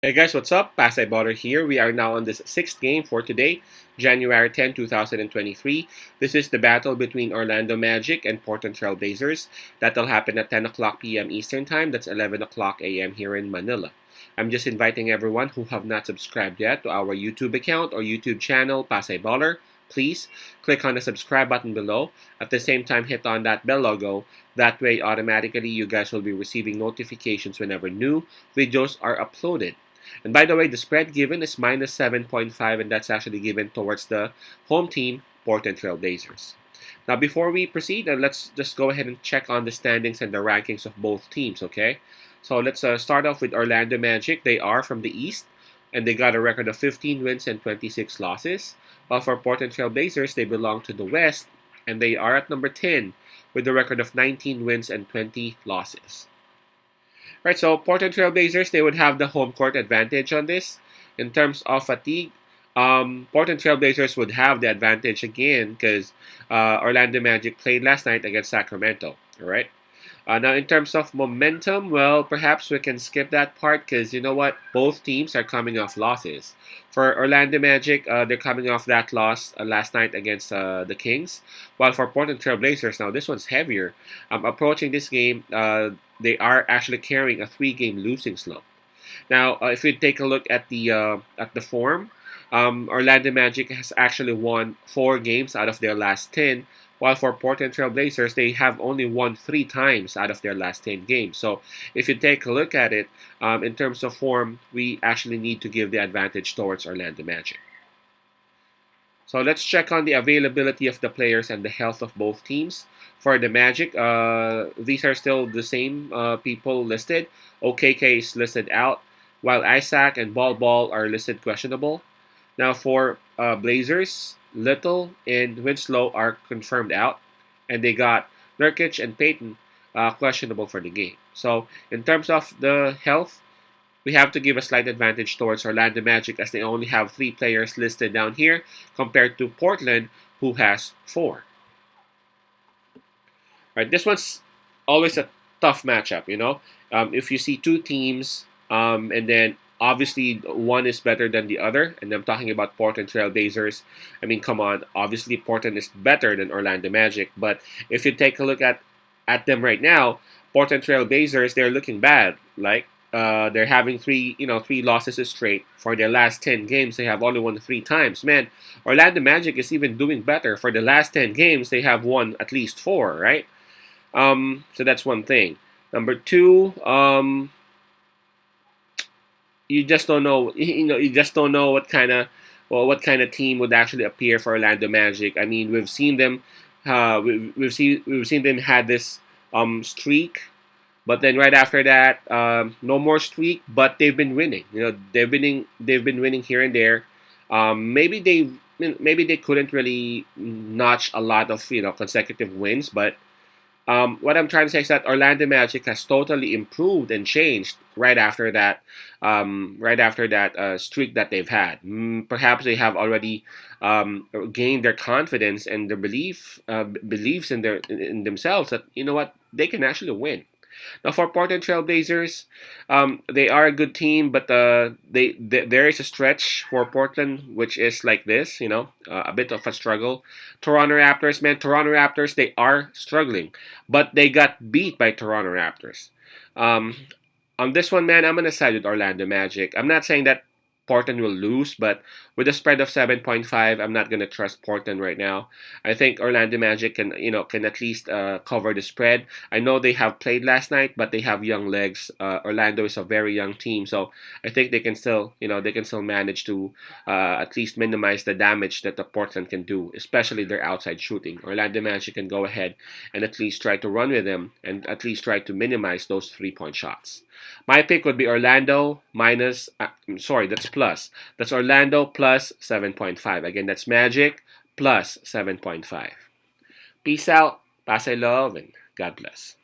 Hey guys, what's up? Pasay Butter here. We are now on this sixth game for today, January 10, 2023. This is the battle between Orlando Magic and Portland Trail Blazers. That'll happen at 10 o'clock p.m. Eastern Time. That's 11 o'clock a.m. here in Manila. I'm just inviting everyone who have not subscribed yet to our YouTube account or YouTube channel, Pasay Baller. Please click on the subscribe button below. At the same time, hit on that bell logo. That way, automatically, you guys will be receiving notifications whenever new videos are uploaded. And by the way, the spread given is minus 7.5, and that's actually given towards the home team, Portland Trail Blazers. Now, before we proceed, let's just go ahead and check on the standings and the rankings of both teams, okay? So let's start off with Orlando Magic. They are from the East, and they got a record of 15 wins and 26 losses. While for Portland Trail Blazers, they belong to the West, and they are at number 10 with a record of 19 wins and 20 losses. Right, so Portland Trail Blazers, they would have the home court advantage on this. In terms of fatigue, Portland Trail Blazers would have the advantage again because Orlando Magic played last night against Sacramento. All right. Now, in terms of momentum, well, perhaps we can skip that part because you know what? Both teams are coming off losses. For Orlando Magic, they're coming off that loss last night against the Kings. While for Portland Trail Blazers, now this one's heavier. Approaching this game, they are actually carrying a three-game losing slump. Now, if you take a look at the form, Orlando Magic has actually won 4 games out of their last 10, while for Portland Trail Blazers, they have only won 3 times out of their last 10 games. So, if you take a look at it, in terms of form, we actually need to give the advantage towards Orlando Magic. So let's check on the availability of the players and the health of both teams. For the Magic, these are still the same people listed. OKK is listed out, while Isaac and Ball Ball are listed questionable. Now for Blazers, Little and Winslow are confirmed out, and they got Nurkic and Payton questionable for the game. So in terms of the health, we have to give a slight advantage towards Orlando Magic as they only have 3 players listed down here compared to Portland, who has 4. Right, this one's always a tough matchup. If you see two teams, and then obviously one is better than the other, and I'm talking about Portland Trail Blazers. I mean, come on, obviously Portland is better than Orlando Magic, but if you take a look at them right now, Portland Trail Blazers, they're looking bad. Like they're having three losses straight. For their last 10 games, they have only won 3 times. Man, Orlando Magic is even doing better. For the last 10 games, they have won at least 4, right? So that's one thing. Number two, you just don't know. You just don't know what kind of team would actually appear for Orlando Magic. I mean, we've seen them. We've seen them had this streak, but then right after that, no more streak. But they've been winning. They've winning. They've been winning here and there. Maybe they couldn't really notch a lot of consecutive wins, but what I'm trying to say is that Orlando Magic has totally improved and changed right after that streak that they've had. Perhaps they have already gained their confidence and their beliefs in themselves that you know what they can actually win. Now for Portland Trailblazers, they are a good team, but there is a stretch for Portland which is like this, a bit of a struggle. Toronto Raptors, man, Toronto Raptors, they are struggling, but they got beat by Toronto Raptors. Um, on this one, man, I'm gonna side with Orlando Magic. I'm not saying that Portland will lose, but with a spread of 7.5, I'm not gonna trust Portland right now. I think Orlando Magic can at least cover the spread. I know they have played last night, but they have young legs. Orlando is a very young team, so I think they can still manage to at least minimize the damage that the Portland can do, especially their outside shooting. Orlando Magic can go ahead and at least try to run with them and at least try to minimize those 3-point shots. My pick would be Orlando minus. Sorry, that's plus. That's Orlando plus 7.5. Again, that's Magic plus 7.5. Peace out. Pass I love and God bless.